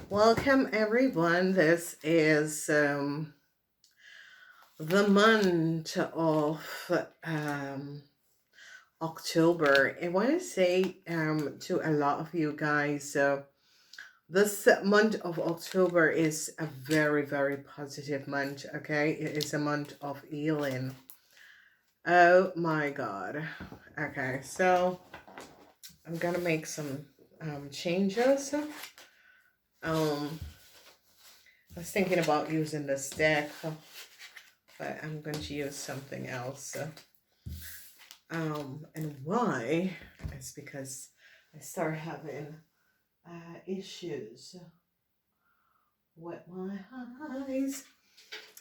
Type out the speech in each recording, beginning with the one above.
Welcome everyone. This is the month of um, October. I want to say to a lot of you guys, this month of October is a very, very positive month. Okay, it is a month of healing. Oh my God. Okay, so I'm gonna make some changes. I was thinking about using this deck, but I'm going to use something else. And why? It's because I start having issues with my eyes.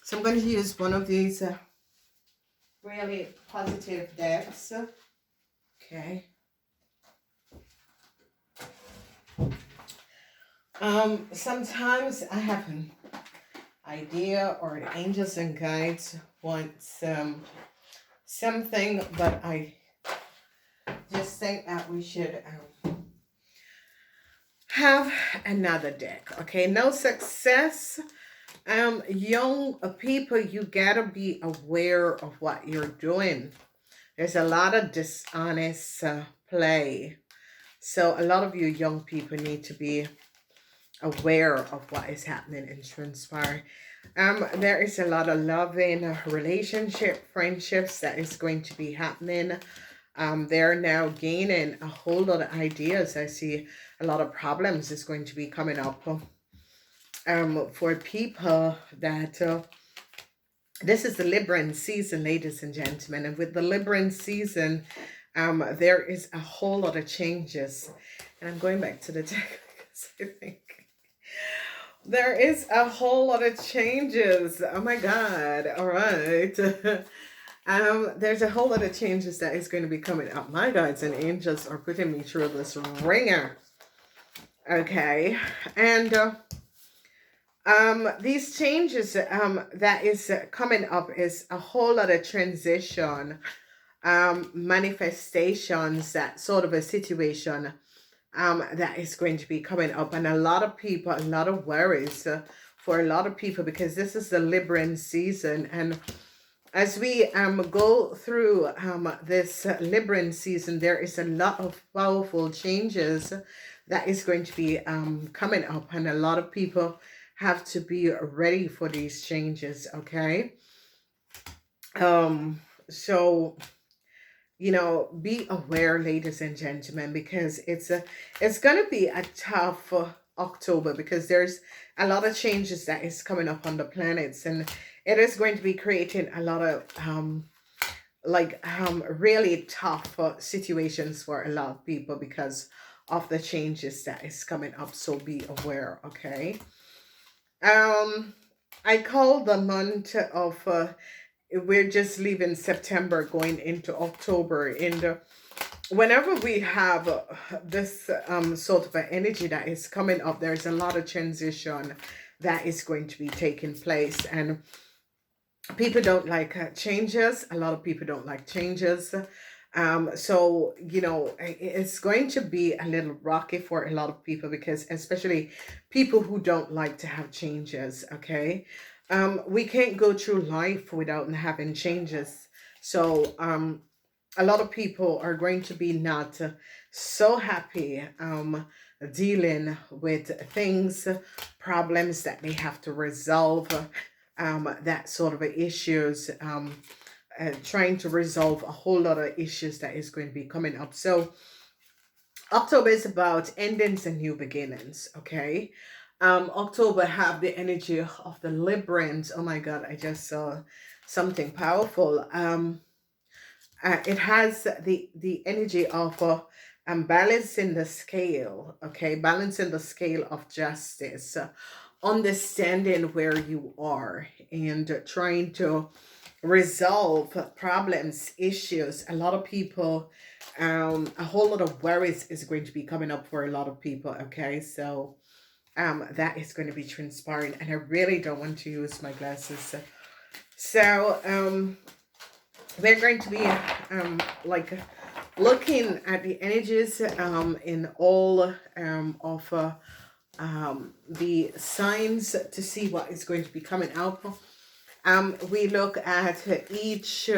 So I'm going to use one of these really positive decks. Okay. Sometimes I have an idea or the angels and guides want something, but I just think that we should have another deck. Okay, no success. Young people, you gotta be aware of what you're doing. There's a lot of dishonest play. So a lot of you young people need to be aware of what is happening and transpire. There is a lot of loving relationship, friendships that is going to be happening. They're now gaining a whole lot of ideas. I see a lot of problems is going to be coming up for people that this is the Libran season, ladies and gentlemen. And with the Libran season, there is a whole lot of changes. And I'm going back to the deck because I think there is a whole lot of changes. Oh my God. All right. There's a whole lot of changes that is going to be coming up. My guides and angels are putting me through this ringer. Okay. And these changes that is coming up is a whole lot of transition, manifestations, that sort of a situation that is going to be coming up, and a lot of people, a lot of worries for a lot of people, because this is the Libran season. And as we go through this Libran season, there is a lot of powerful changes that is going to be coming up, and a lot of people have to be ready for these changes. Okay, so be aware, ladies and gentlemen, because it's gonna be a tough October, because there's a lot of changes that is coming up on the planets, and it is going to be creating a lot of really tough situations for a lot of people because of the changes that is coming up. So be aware. Okay. I call the month of we're just leaving September, going into October, and whenever we have this sort of an energy that is coming up, there's a lot of transition that is going to be taking place, and people don't like changes. A lot of people don't like changes. So it's going to be a little rocky for a lot of people, because especially people who don't like to have changes. Okay. We can't go through life without having changes. So a lot of people are going to be not so happy dealing with things, problems that they have to resolve, that sort of issues, trying to resolve a whole lot of issues that is going to be coming up. So October is about endings and new beginnings. Okay. October have the energy of the Librans. Oh my God, I just saw something powerful. It has the energy of balancing the scale. Okay, balancing the scale of justice, understanding where you are, and trying to resolve problems, issues. A lot of people, a whole lot of worries is going to be coming up for a lot of people. Okay, so that is going to be transpiring, and I really don't want to use my glasses. So we're going to be like looking at the energies in all of the signs to see what is going to be coming out. We look at each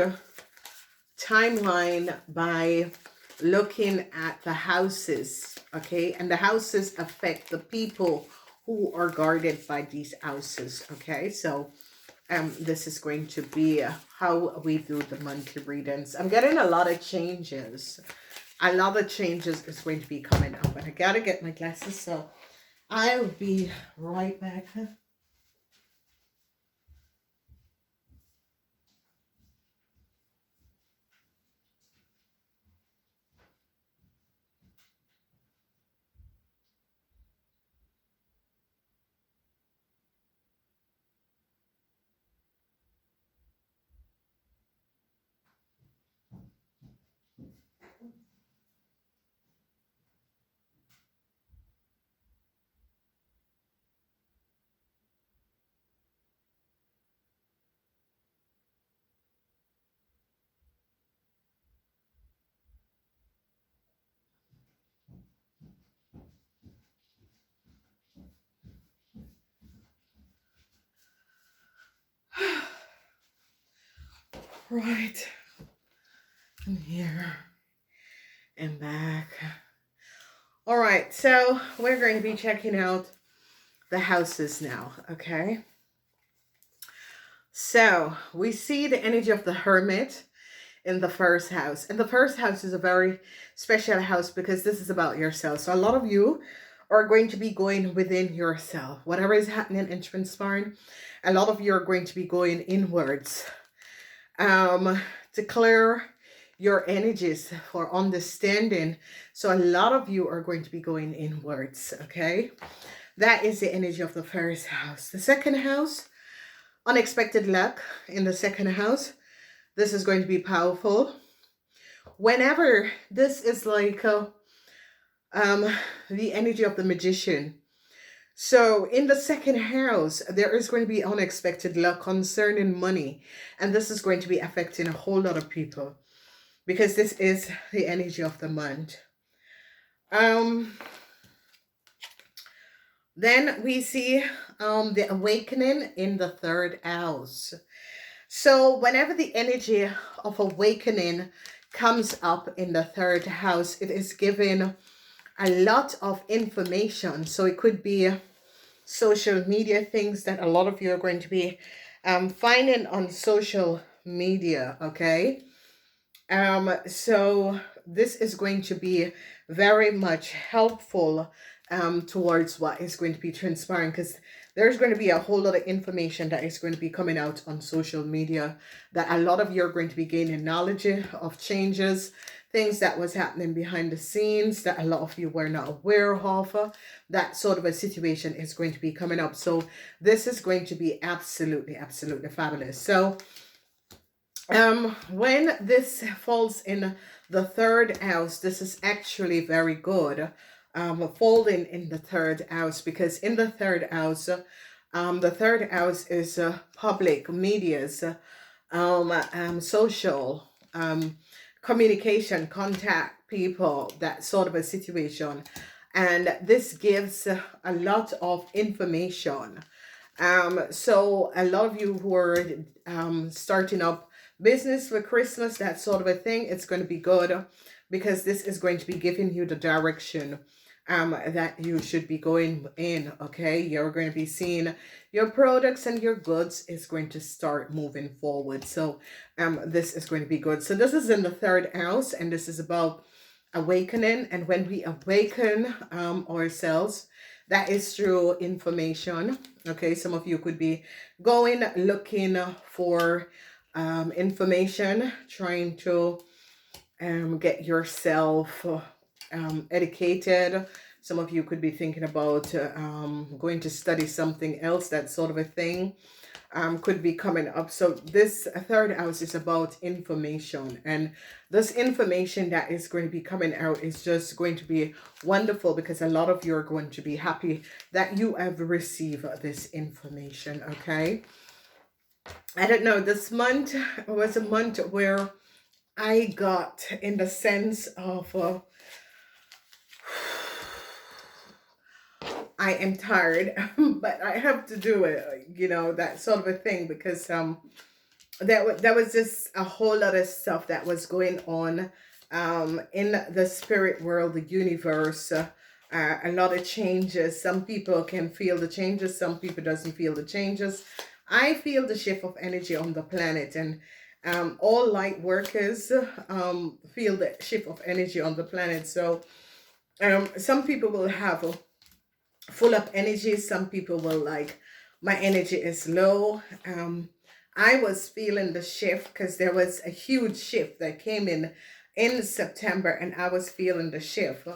timeline by looking at the houses, okay? And the houses affect the people who are guarded by these houses, okay? So this is going to be how we do the monthly readings. I'm getting a lot of changes. A lot of changes is going to be coming up, and I gotta get my glasses, so I'll be right back. Right. I'm here and back. All right, so we're going to be checking out the houses now, okay? So we see the energy of the Hermit in the first house. And the first house is a very special house because this is about yourself. So a lot of you are going to be going within yourself. Whatever is happening and transpiring, a lot of you are going to be going inwards. To clear your energies for understanding. So a lot of you are going to be going inwards, okay? That is the energy of the first house. The second house, unexpected luck in the second house. This is going to be powerful. Whenever this is like the energy of the magician. So in the second house, there is going to be unexpected luck concerning money. And this is going to be affecting a whole lot of people because this is the energy of the month. Then we see the awakening in the third house. So whenever the energy of awakening comes up in the third house, it is giving a lot of information. So it could be social media things that a lot of you are going to be finding on social media, okay? So this is going to be very much helpful towards what is going to be transpiring, because there's going to be a whole lot of information that is going to be coming out on social media that a lot of you are going to be gaining knowledge of changes, things that was happening behind the scenes that a lot of you were not aware of. That sort of a situation is going to be coming up. So this is going to be absolutely, absolutely fabulous. So when this falls in the third house, this is actually very good. Folding in the third house, because in the third house is public medias, social, communication, contact people, that sort of a situation. And this gives a lot of information. So a lot of you who are starting up business for Christmas, that sort of a thing, it's going to be good because this is going to be giving you the direction that you should be going in, okay? You're going to be seeing your products and your goods is going to start moving forward. So this is going to be good. So this is in the third house, and this is about awakening. And when we awaken ourselves, that is through information, okay? Some of you could be going looking for information, trying to get yourself educated. Some of you could be thinking about going to study something else, that sort of a thing could be coming up. So this third house is about information, and this information that is going to be coming out is just going to be wonderful because a lot of you are going to be happy that you have received this information, okay? I don't know, this month was a month where I got in the sense of I am tired, but I have to do it, that sort of a thing, because there was just a whole lot of stuff that was going on in the spirit world, the universe. A lot of changes. Some people can feel the changes, some people doesn't feel the changes. I feel the shift of energy on the planet, and all light workers feel the shift of energy on the planet. So some people will have full up energy, some people will like, my energy is low. I was feeling the shift because there was a huge shift that came in September, and I was feeling the shift.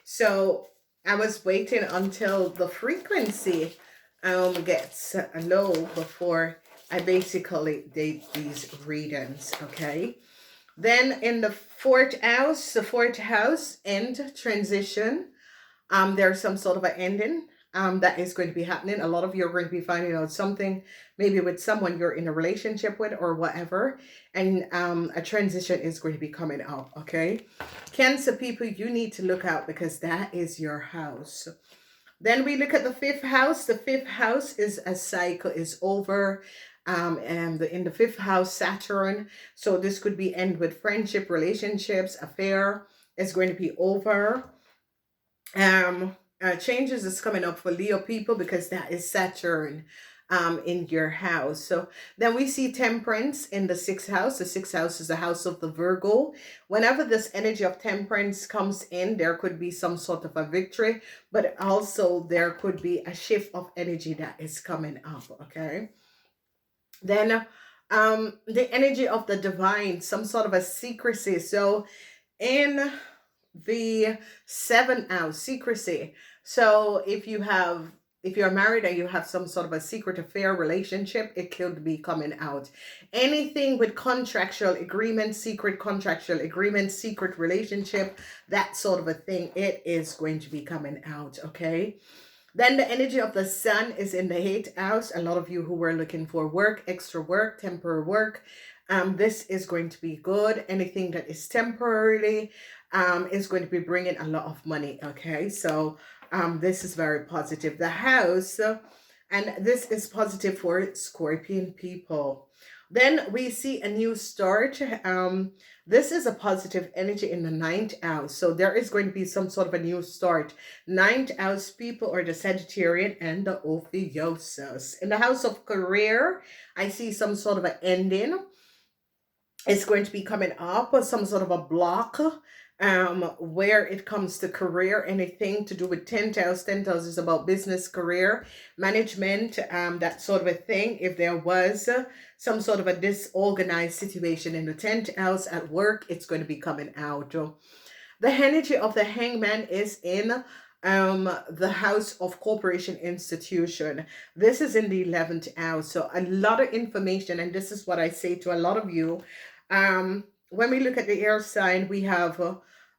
So I was waiting until the frequency gets low before I basically did these readings. Okay. Then in the fourth house, end, transition. There's some sort of an ending that is going to be happening. A lot of you are going to be finding out something, maybe with someone you're in a relationship with or whatever, and a transition is going to be coming up. Okay, Cancer people, you need to look out, because that is your house. Then we look at the fifth house. The fifth house is a cycle is over. And in the fifth house, Saturn. So this could be end with friendship, relationships, affair is going to be over. Changes is coming up for Leo people, because that is Saturn in your house. So then we see Temperance in the sixth house. The sixth house is the house of the Virgo. Whenever this energy of Temperance comes in, there could be some sort of a victory, but also there could be a shift of energy that is coming up. Okay, then the energy of the divine, some sort of a secrecy. So in the seventh house, secrecy. So if you're married and you have some sort of a secret affair relationship, it could be coming out. Anything with contractual agreement, secret contractual agreement, secret relationship, that sort of a thing, it is going to be coming out. Okay. Then the energy of the sun is in the eighth house. A lot of you who were looking for work, extra work, temporary work, this is going to be good. Anything that is temporarily is going to be bringing a lot of money. Okay, so this is very positive. The house, and this is positive for Scorpion people. Then we see a new start. This is a positive energy in the ninth house. So there is going to be some sort of a new start. Ninth house people are the Sagittarian and the Ophiuchus. In the house of career, I see some sort of an ending. It's going to be coming up, or some sort of a block where it comes to career, anything to do with 10th house. 10th house is about business, career, management, that sort of a thing. If there was some sort of a disorganized situation in the 10th house at work, it's going to be coming out. The energy of the hangman is in the house of corporation institution. This is in the 11th house. So a lot of information, and this is what I say to a lot of you. When we look at the air sign, we have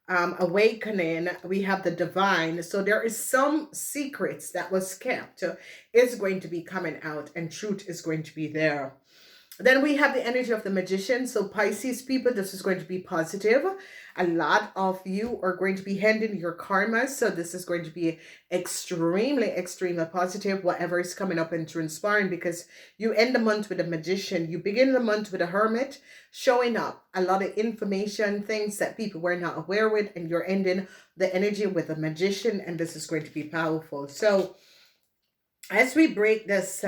awakening, we have the divine. So there is some secrets that was kept is going to be coming out, and truth is going to be there. Then we have the energy of the magician. So Pisces people, this is going to be positive. A lot of you are going to be ending your karma. So this is going to be extremely positive, whatever is coming up and transpiring, because you end the month with a magician. You begin the month with a hermit showing up. A lot of information, things that people were not aware with, and you're ending the energy with a magician, and this is going to be powerful. So as we break this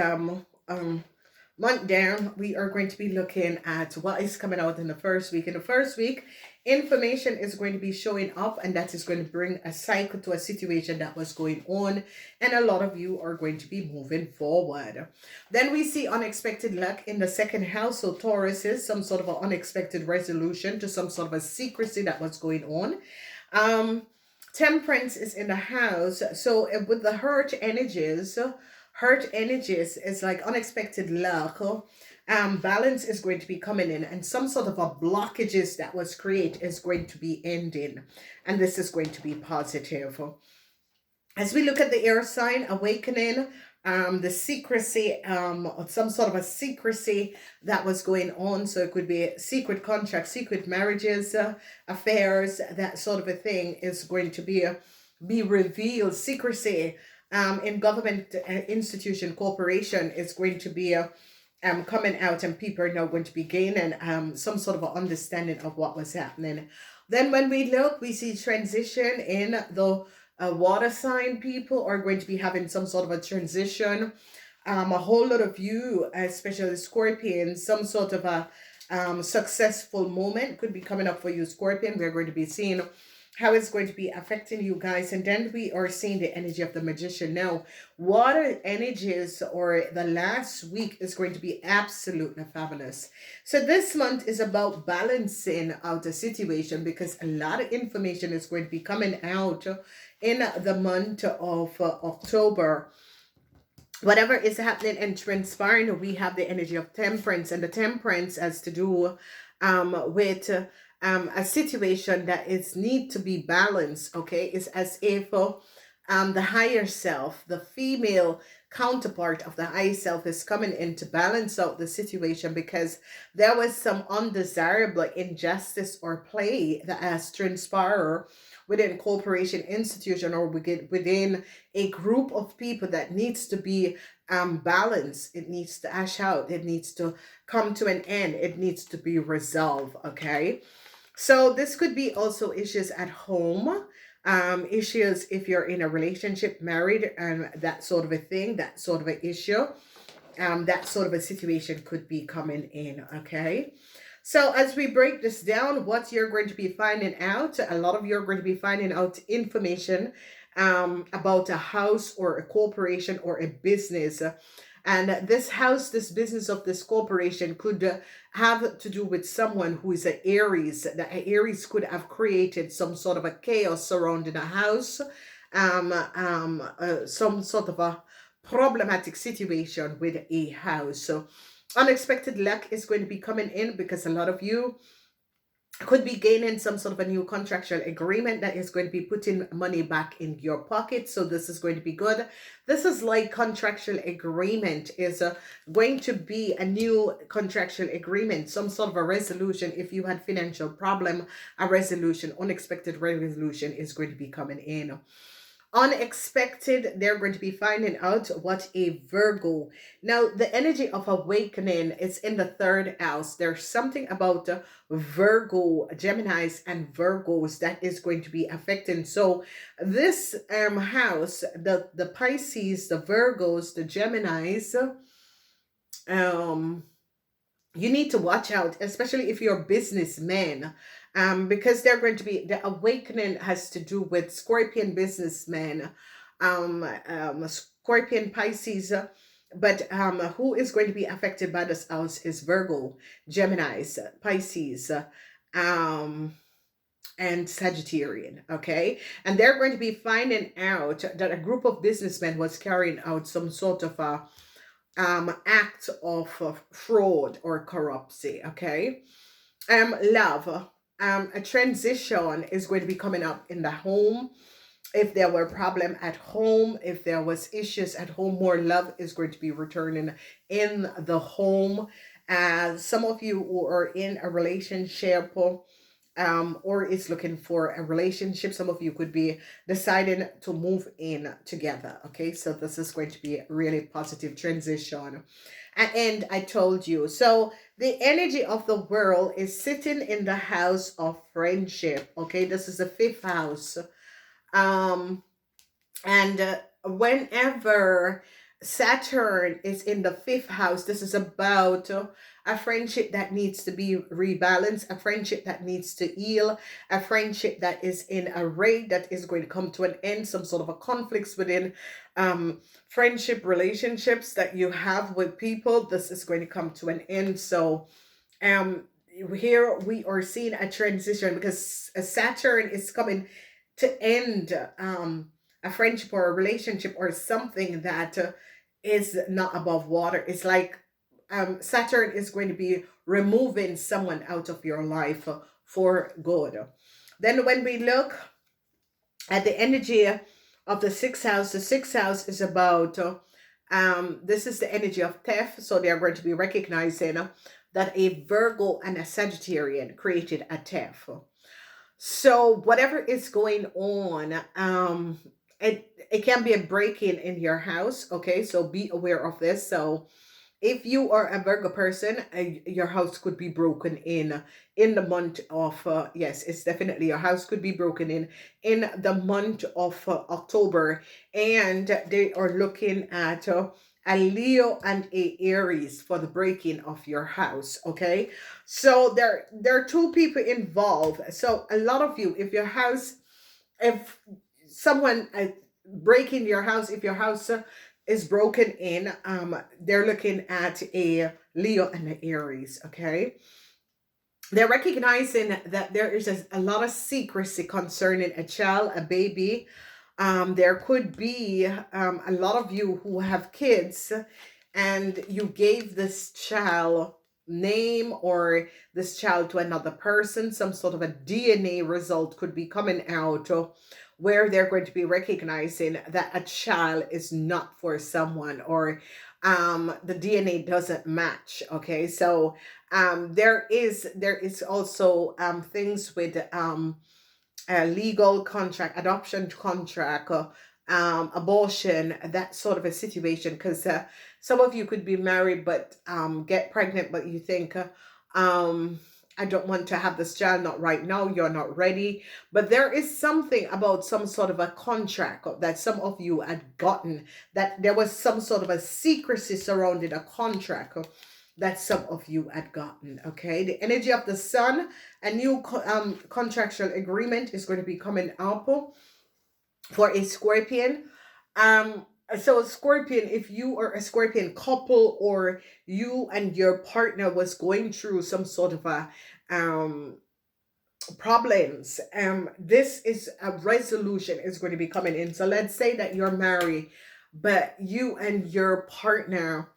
month down, we are going to be looking at what is coming out in the first week. In the first week, information is going to be showing up, and that is going to bring a cycle to a situation that was going on, and a lot of you are going to be moving forward. Then we see unexpected luck in the second house. So Taurus is some sort of an unexpected resolution to some sort of a secrecy that was going on. Temperance is in the house. So with the hurt energies is like unexpected luck. Balance is going to be coming in, and some sort of a blockages that was created is going to be ending, and this is going to be positive. As we look at the air sign, awakening, the secrecy, some sort of a secrecy that was going on. So it could be secret contracts, secret marriages, affairs, that sort of a thing is going to be revealed. Secrecy in government institution corporation is going to be coming out, and people are now going to be gaining some sort of an understanding of what was happening. Then when we look, we see transition in the water sign. People are going to be having some sort of a transition. A whole lot of you, especially Scorpions, some sort of a successful moment could be coming up for you, Scorpion. We're going to be seeing how it's going to be affecting you guys. And then we are seeing the energy of the Magician. Now, water energies or the last week is going to be absolutely fabulous. So this month is about balancing out the situation, because a lot of information is going to be coming out in the month of October. Whatever is happening and transpiring, we have the energy of temperance, and the temperance has to do with a situation that is need to be balanced. Okay, it's as if the higher self, the female counterpart of the higher self, is coming in to balance out the situation, because there was some undesirable injustice or play that has transpired within corporation institution, or within a group of people that needs to be balanced. It needs to ash out. It needs to come to an end. It needs to be resolved. Okay. So this could be also issues at home, issues if you're in a relationship, married, and that sort of a thing, that sort of an issue, that sort of a situation could be coming in. Okay. So as we break this down, what you're going to be finding out, a lot of you are going to be finding out information about a house or a corporation or a business. And this house, this business of this corporation could have to do with someone who is an Aries. That Aries could have created some sort of a chaos surrounding a house, some sort of a problematic situation with a house. So unexpected luck is going to be coming in, because a lot of you could be gaining some sort of a new contractual agreement that is going to be putting money back in your pocket. So this is going to be good. This is like contractual agreement is going to be a new contractual agreement, some sort of a resolution. If you had financial problem, a resolution, unexpected resolution is going to be coming in. Unexpected, they're going to be finding out what a Virgo. Now, the energy of awakening is in the third house. There's something about Virgo, Geminis, and Virgos that is going to be affecting. So this house, the Pisces, the Virgos, the Geminis, you need to watch out, especially if you're a businessman, because they're going to be, the awakening has to do with Scorpion businessmen, Scorpion Pisces, but who is going to be affected by this house is Virgo, Geminis, Pisces, and Sagittarian. Okay, and they're going to be finding out that a group of businessmen was carrying out some sort of a act of fraud or corruption. Okay. Love, a transition is going to be coming up in the home. If there were problem at home, if there was issues at home, more love is going to be returning in the home. Some of you who are in a relationship, or is looking for a relationship, some of you could be deciding to move in together. Okay, so this is going to be a really positive transition. And I told you, so the energy of the world is sitting in the house of friendship. Okay, this is the fifth house. And whenever Saturn is in the fifth house, this is about a friendship that needs to be rebalanced, a friendship that needs to heal, a friendship that is in a raid that is going to come to an end, some sort of a conflicts within friendship relationships that you have with people. This is going to come to an end. So here we are seeing a transition, because Saturn is coming to end a friendship or a relationship or something that is not above water. It's like Saturn is going to be removing someone out of your life for good. Then when we look at the energy of the sixth house is about, this is the energy of theft. So they are going to be recognizing that a Virgo and a Sagittarian created a theft. So whatever is going on, it can be a break-in in your house. Okay, so be aware of this. So if you are a Virgo person, your house could be broken in the month of yes, it's definitely your house could be broken in the month of October, and they are looking at a Leo and a Aries for the breaking of your house. Okay, so there are two people involved. So a lot of you, if your house, if someone breaking your house, if your house is broken in, they're looking at a Leo and an Aries. Okay, they're recognizing that there is a lot of secrecy concerning a child, a baby. There could be a lot of you who have kids, and you gave this child name or this child to another person. Some sort of a DNA result could be coming out where they're going to be recognizing that a child is not for someone, or the DNA doesn't match. Okay, so there is also things with a legal contract, adoption contract, abortion, that sort of a situation. Because some of you could be married but get pregnant, but you think, I don't want to have this child, not right now, you're not ready. But there is something about some sort of a contract that some of you had gotten, that there was some sort of a secrecy surrounding a contract that some of you had gotten. Okay, the energy of the sun, a new contractual agreement is going to be coming up for a Scorpion. So Scorpion, if you are a Scorpion couple, or you and your partner was going through some sort of a problems, this is a resolution is going to be coming in. So let's say that you're married, but you and your partner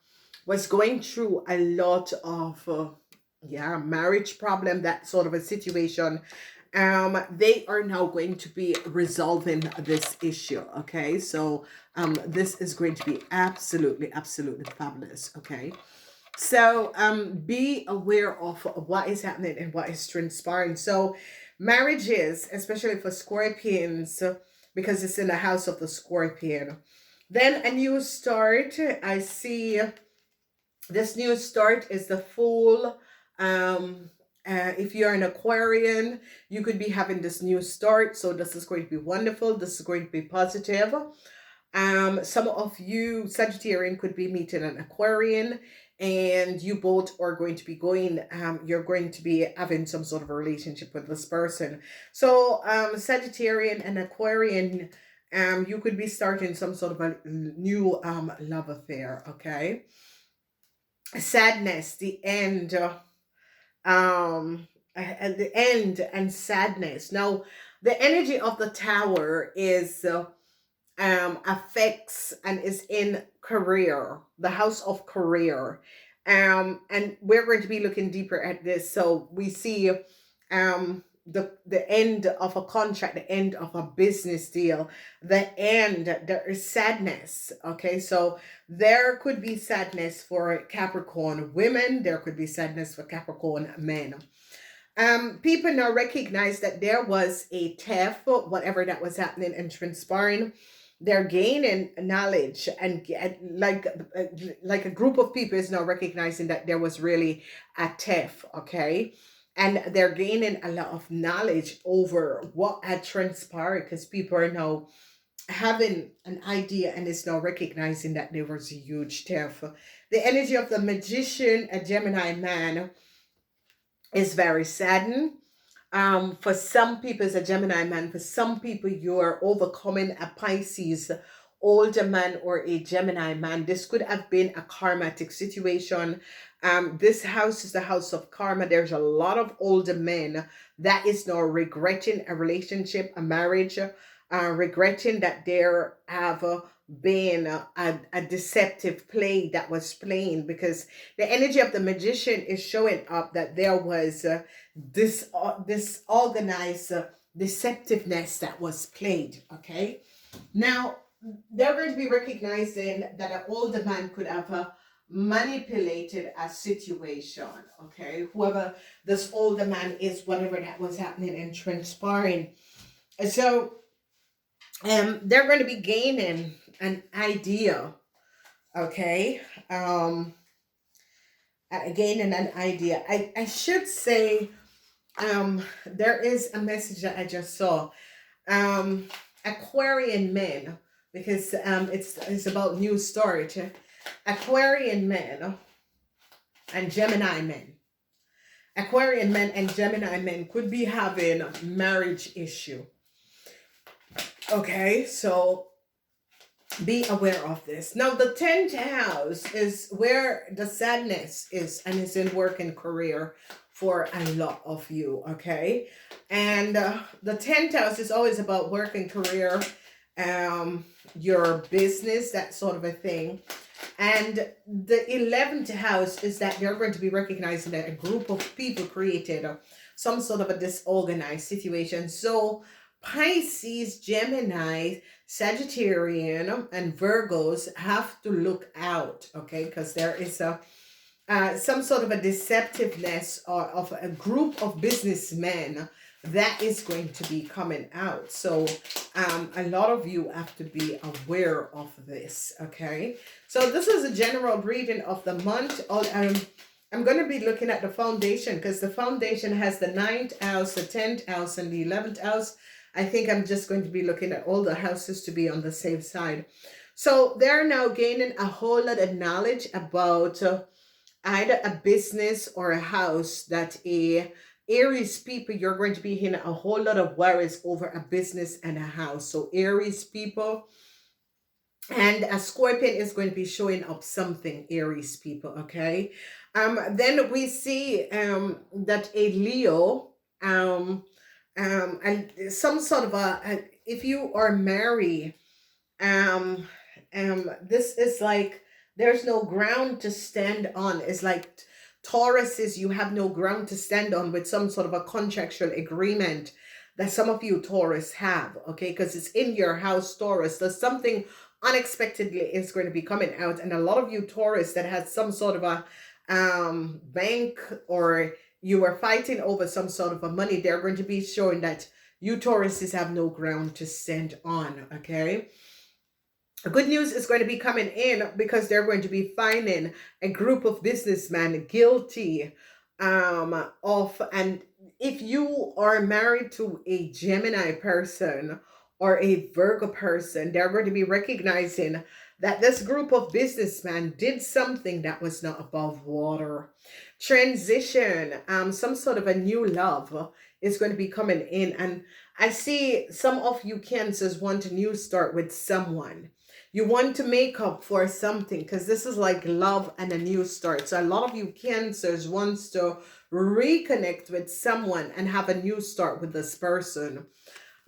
was going through a lot of marriage problem, that sort of a situation. They are now going to be resolving this issue. Okay, so this is going to be absolutely fabulous. Okay, so be aware of what is happening and what is transpiring. So marriages, especially for Scorpions, because it's in the house of the Scorpion, then a new start. I see this new start is the Fool. If you're an Aquarian, you could be having this new start. So this is going to be wonderful. This is going to be positive. Some of you Sagittarian could be meeting an Aquarian, and you both are going to be going, you're going to be having some sort of a relationship with this person. So Sagittarian and Aquarian, you could be starting some sort of a new love affair. Okay, sadness, the end, at the end, and sadness. Now the energy of the Tower is affects and is in career, the house of career. And we're going to be looking deeper at this. So we see the end of a contract, the end of a business deal, the end, there is sadness. Okay, so there could be sadness for Capricorn women, there could be sadness for Capricorn men. People now recognize that there was a theft, whatever that was happening and transpiring. They're gaining knowledge, and like a group of people is now recognizing that there was really a theft. Okay, and they're gaining a lot of knowledge over what had transpired, because people are now having an idea and is now recognizing that there was a huge theft. The energy of the Magician, a Gemini man, is very saddened. For some people, it's a Gemini man. For some people, you're overcoming a Pisces older man or a Gemini man. This could have been a karmatic situation. This house is the house of karma. There's a lot of older men that is now regretting a relationship, a marriage, regretting that there have been a deceptive play that was playing, because the energy of the Magician is showing up that there was this organized deceptiveness that was played. Okay, now they're going to be recognizing that an older man could have manipulated a situation. Okay, whoever this older man is, whatever that was happening and transpiring. So They're going to be gaining an idea, okay? Um, Gaining an idea. I should say, there is a message that I just saw. Um, Aquarian men, because it's about new storage. Aquarian men and Gemini men. Aquarian men and Gemini men could be having marriage issue. Okay, so be aware of this. Now, the 10th house is where the sadness is, and it's in work and career for a lot of you. Okay, and the 10th house is always about work and career, your business, that sort of a thing. And the 11th house is that you're going to be recognizing that a group of people created some sort of a disorganized situation. So Pisces, Gemini, Sagittarian, and Virgos have to look out, okay? Because there is a some sort of a deceptiveness or of a group of businessmen that is going to be coming out. So a lot of you have to be aware of this, okay? So this is a general reading of the month. I'm going to be looking at the foundation because the foundation has the 9th house, the 10th house, and the 11th house. I think I'm just going to be looking at all the houses to be on the safe side. So they're now gaining a whole lot of knowledge about either a business or a house that a Aries people, you're going to be hearing a whole lot of worries over a business and a house. So Aries people, and a Scorpion is going to be showing up something, Aries people, okay? Then we see that a Leo, and some sort of if you are married, um, this is like there's no ground to stand on. It's like Taurus is you have no ground to stand on with some sort of a contractual agreement that some of you Taurus have, okay? Because it's in your house, Taurus. There's something unexpectedly is going to be coming out, and a lot of you Taurus that has some sort of a bank, or you were fighting over some sort of a money, they're going to be showing that you Tauruses have no ground to stand on, okay? Good news is going to be coming in because they're going to be finding a group of businessmen guilty of, and if you are married to a Gemini person or a Virgo person, they're going to be recognizing that this group of businessmen did something that was not above water. Transition, some sort of a new love is going to be coming in, and I see some of you Cancers want a new start with someone. You want to make up for something because this is like love and a new start. So a lot of you Cancers wants to reconnect with someone and have a new start with this person.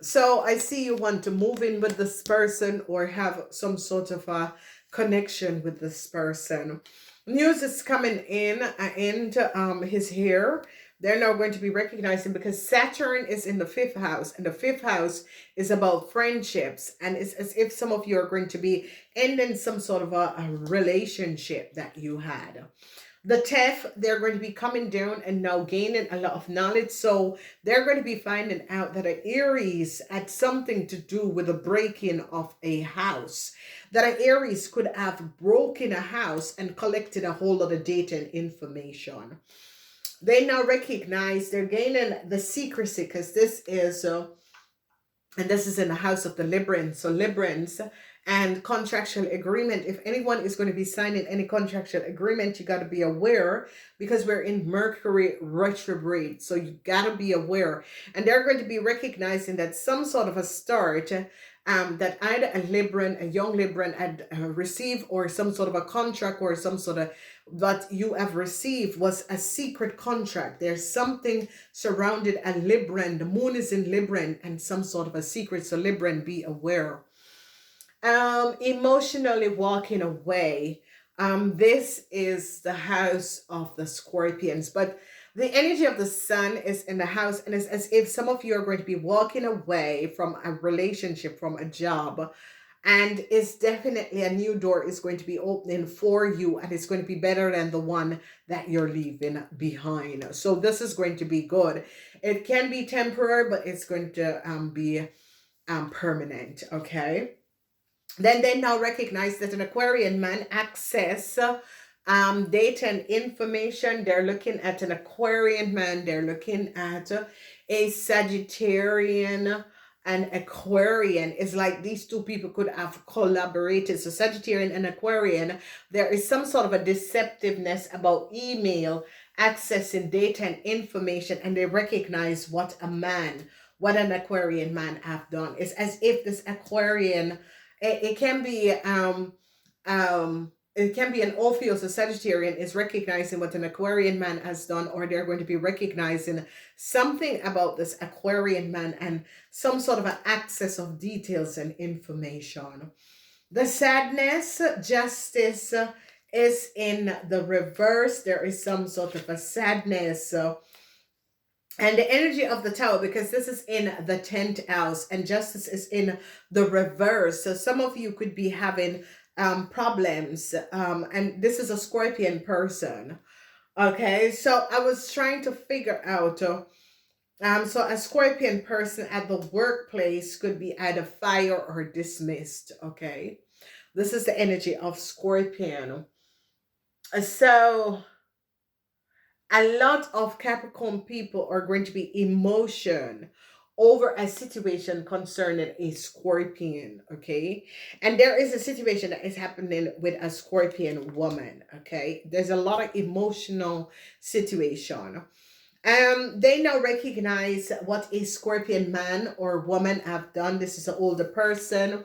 So I see you want to move in with this person or have some sort of a connection with this person. News is coming in and his hair. They're now going to be recognizing because Saturn is in the 5th house, and the 5th house is about friendships, and it's as if some of you are going to be ending some sort of a relationship that you had. The TEF, they're going to be coming down and now gaining a lot of knowledge. So they're going to be finding out that an Aries had something to do with the breaking of a house. That an Aries could have broken a house and collected a whole lot of data and information. They now recognize they're gaining the secrecy because this is and this is in the house of the Librans. So Librans and contractual agreement. If anyone is going to be signing any contractual agreement, you got to be aware because we're in Mercury retrograde. So you got to be aware. And they're going to be recognizing that some sort of a start that either a Libran, a young Libran had received, or some sort of a contract or some sort of that you have received was a secret contract. There's something surrounded a Libran. The moon is in Libran and some sort of a secret. So Libran, be aware. Emotionally walking away. This is the house of the Scorpions, but the energy of the sun is in the house, and it's as if some of you are going to be walking away from a relationship, from a job, and it's definitely a new door is going to be opening for you, and it's going to be better than the one that you're leaving behind. So this is going to be good. It can be temporary, but it's going to be permanent. Okay. Then they now recognize that an Aquarian man access data and information. They're looking at an Aquarian man. They're looking at a Sagittarian and Aquarian. It's like these two people could have collaborated. So Sagittarian and Aquarian, there is some sort of a deceptiveness about email accessing data and information, and they recognize what an Aquarian man have done. It's as if this Aquarian, it can be it can be an Orpheus, a Sagittarian is recognizing what an Aquarian man has done, or they're going to be recognizing something about this Aquarian man and some sort of an access of details and information. The sadness, justice is in the reverse. There is some sort of a sadness. And the energy of the tower, because this is in the 10th house and justice is in the reverse. So some of you could be having problems. And this is a Scorpion person. Okay, so I was trying to figure out. So a Scorpion person at the workplace could be either fired or dismissed. Okay, this is the energy of Scorpion. So a lot of Capricorn people are going to be emotion over a situation concerning a Scorpion, okay? And there is a situation that is happening with a Scorpion woman, okay? There's a lot of emotional situation. They now recognize what a Scorpion man or woman have done. This is an older person.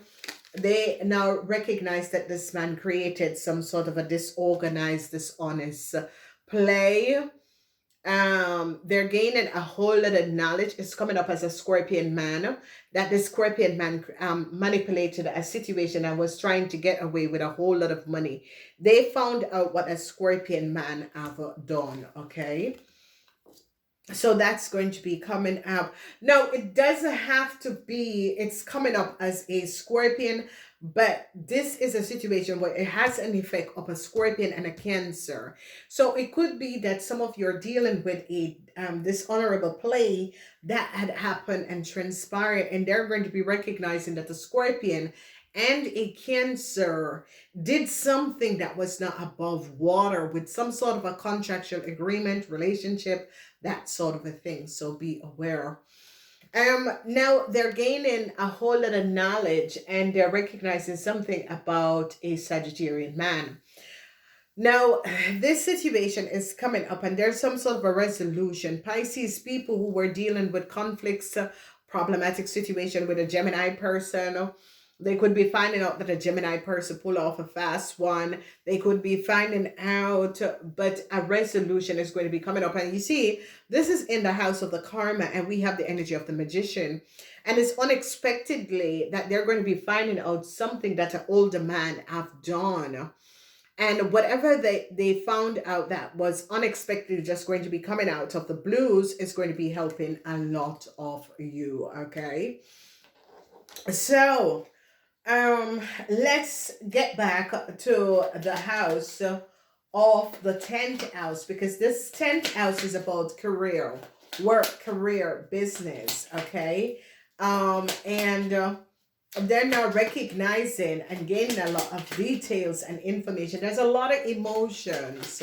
They now recognize that this man created some sort of a disorganized, dishonest play. They're gaining a whole lot of knowledge. It's coming up as a Scorpion man, that the Scorpion man manipulated a situation and was trying to get away with a whole lot of money. They found out what a Scorpion man have done. Okay, so that's going to be coming up. No, it doesn't have to be, it's coming up as a Scorpion, but this is a situation where it has an effect of a Scorpion and a Cancer. So it could be that some of you are dealing with a dishonorable play that had happened and transpired, and they're going to be recognizing that the Scorpion and a Cancer did something that was not above water with some sort of a contractual agreement, relationship, that sort of a thing. So be aware. Now they're gaining a whole lot of knowledge and they're recognizing something about a Sagittarian man. Now, this situation is coming up and there's some sort of a resolution. Pisces, people who were dealing with conflicts, problematic situation with a Gemini person, they could be finding out that a Gemini person pull off a fast one. They could be finding out, but a resolution is going to be coming up. And you see, this is in the house of the karma, and we have the energy of the magician. And it's unexpectedly that they're going to be finding out something that an older man have done. And whatever they found out that was unexpected, just going to be coming out of the blues, is going to be helping a lot of you. Okay. So let's get back to the house of the 10th house, because this 10th house is about career, work, career, business. Okay. And they're now recognizing and gaining a lot of details and information. There's a lot of emotions.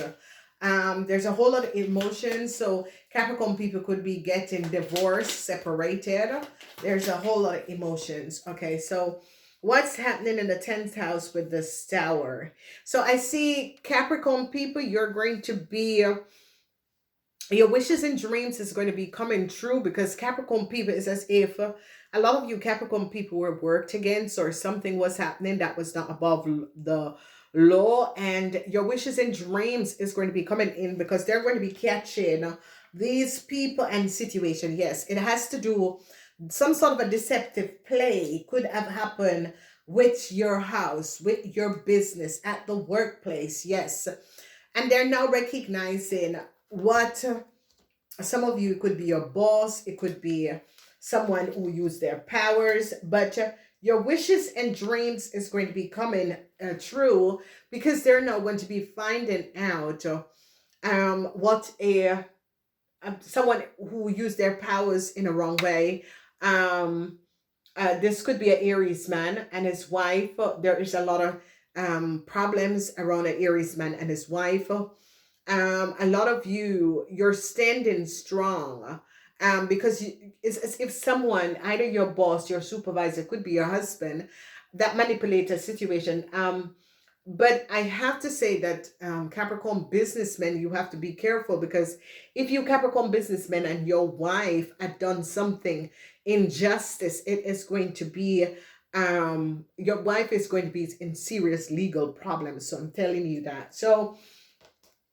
There's a whole lot of emotions. So Capricorn people could be getting divorced, separated. There's a whole lot of emotions. Okay, so what's happening in the 10th house with this tower? So I see Capricorn people, you're going to be, your wishes and dreams is going to be coming true, because Capricorn people is as if a lot of you Capricorn people were worked against, or something was happening that was not above the law, and your wishes and dreams is going to be coming in, because they're going to be catching these people and situation. Yes, it has to do, some sort of a deceptive play could have happened with your house, with your business, at the workplace. Yes, and they're now recognizing what, some of you could be your boss, it could be someone who used their powers, but your wishes and dreams is going to be coming true, because they're now going to be finding out what a someone who used their powers in a wrong way This could be an Aries man and his wife. There is a lot of problems around an Aries man and his wife. A lot of you're standing strong, because it's as if someone, either your boss, your supervisor, could be your husband, that manipulate a situation. But I have to say that, Capricorn businessmen, you have to be careful, because if you Capricorn businessmen and your wife had done something injustice, it is going to be, your wife is going to be in serious legal problems. So I'm telling you that. So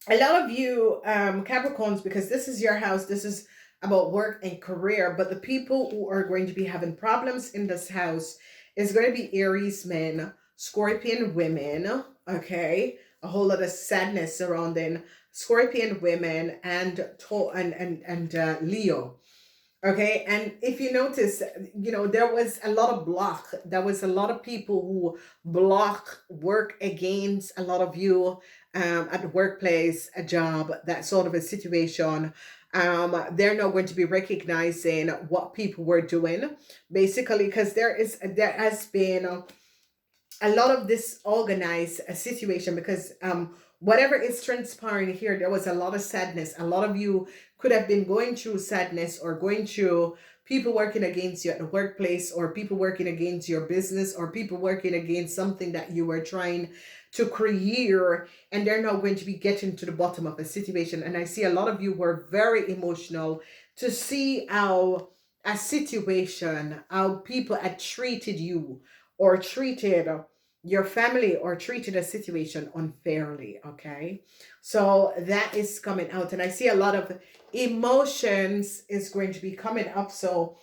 a lot of you, Capricorns, because this is your house, this is about work and career, but the people who are going to be having problems in this house is going to be Aries men, Scorpion women, okay? A whole lot of sadness surrounding Scorpion women and Leo. Okay, and if you notice, there was a lot of block. There was a lot of people who block work against a lot of you, at the workplace, a job, that sort of a situation. They're not going to be recognizing what people were doing, basically, because there has been a lot of this organized situation, because whatever is transpiring here, there was a lot of sadness. A lot of you could have been going through sadness, or going through people working against you at the workplace, or people working against your business, or people working against something that you were trying to create, and they're now going to be getting to the bottom of a situation. And I see a lot of you were very emotional to see how a situation, how people had treated you, or treated your family, or treated a situation unfairly. Okay, so that is coming out, and I see a lot of emotions is going to be coming up, so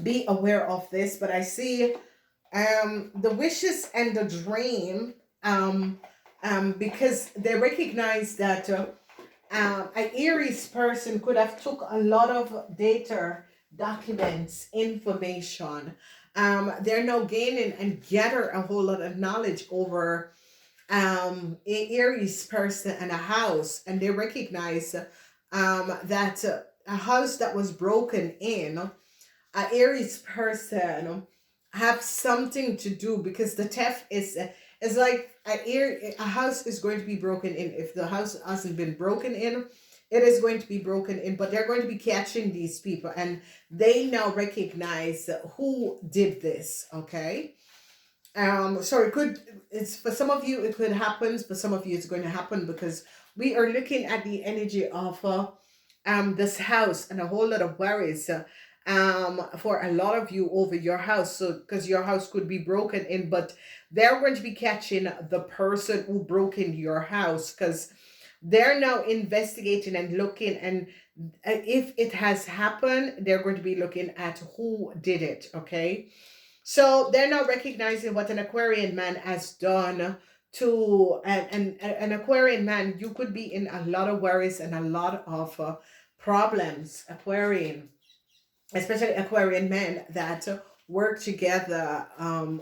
be aware of this. But I see the wishes and the dream, because they recognize that an Aries person could have took a lot of data, documents, information. They're now gaining and gather a whole lot of knowledge over a Aries person and a house, and they recognize that a house that was broken in, a Aries person have something to do, because the theft is like a house is going to be broken in. If the house hasn't been broken in, it is going to be broken in, but they're going to be catching these people, and they now recognize who did this. Okay, so it's for some of you it could happen, for some of you it's going to happen, because we are looking at the energy of this house, and a whole lot of worries, for a lot of you over your house. So because your house could be broken in, but they're going to be catching the person who broke in your house, because they're now investigating and looking, and if it has happened, they're going to be looking at who did it. Okay, so they're not recognizing what an Aquarian man has done to an Aquarian man. You could be in a lot of worries and a lot of problems, Aquarian, especially Aquarian men that work together,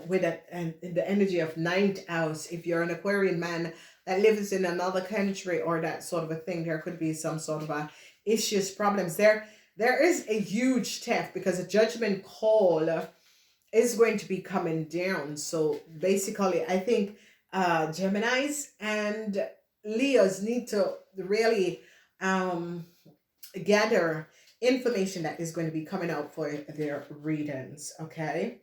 with and in the energy of ninth house. If you're an Aquarian man that lives in another country, or that sort of a thing, there could be some sort of a issues, problems there. There is a huge theft, because a judgment call is going to be coming down. So basically, I think Geminis and Leos need to really um, gather information that is going to be coming out for their readings. Okay,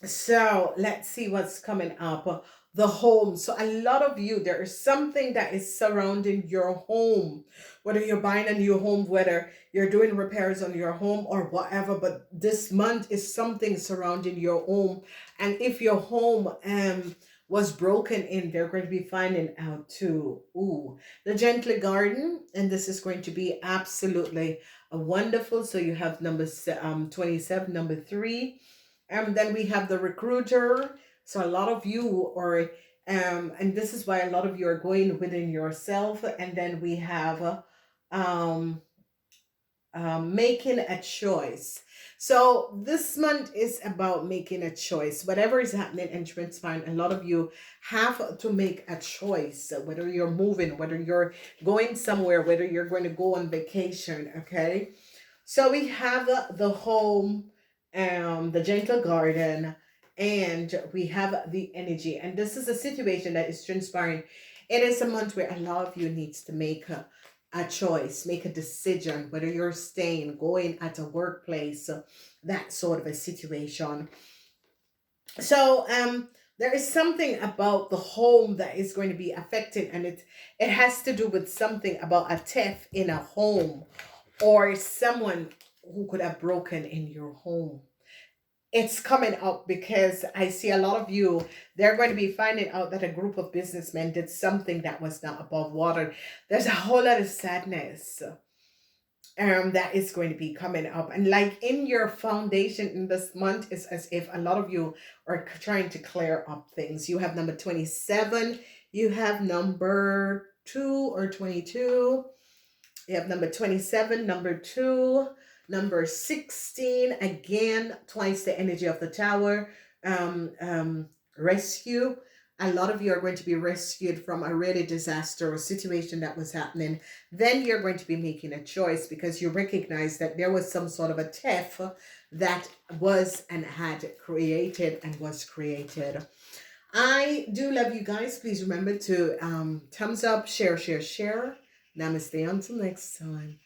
so let's see what's coming up. The home. So a lot of you, there is something that is surrounding your home, whether you're buying a new home, whether you're doing repairs on your home or whatever. But this month is something surrounding your home, and if your home was broken in, they're going to be finding out too. Ooh, the Gently Garden, and this is going to be absolutely wonderful. So you have number 27, number 3. Then we have the Recruiter. So a lot of you are, and this is why a lot of you are going within yourself. And then we have um, making a choice. So this month is about making a choice. Whatever is happening in transpiring, a lot of you have to make a choice. Whether you're moving, whether you're going somewhere, whether you're going to go on vacation. Okay. So we have the home, the gentle garden, and we have the energy. And this is a situation that is transpiring. It is a month where a lot of you needs to make a choice, make a decision, whether you're staying, going at a workplace, that sort of a situation. So there is something about the home that is going to be affected, and it has to do with something about a theft in a home, or someone who could have broken in your home. It's coming up because I see a lot of you, they're going to be finding out that a group of businessmen did something that was not above water. There's a whole lot of sadness that is going to be coming up. And like in your foundation in this month, is as if a lot of you are trying to clear up things. You have number 27, you have number 2 or 22, you have number 27, number 2, number 16, again, twice the energy of the tower. Rescue. A lot of you are going to be rescued from a really disastrous situation that was happening. Then you're going to be making a choice because you recognize that there was some sort of a theft that was and had created and was created. I do love you guys. Please remember to thumbs up, share, share, share. Namaste. Until next time.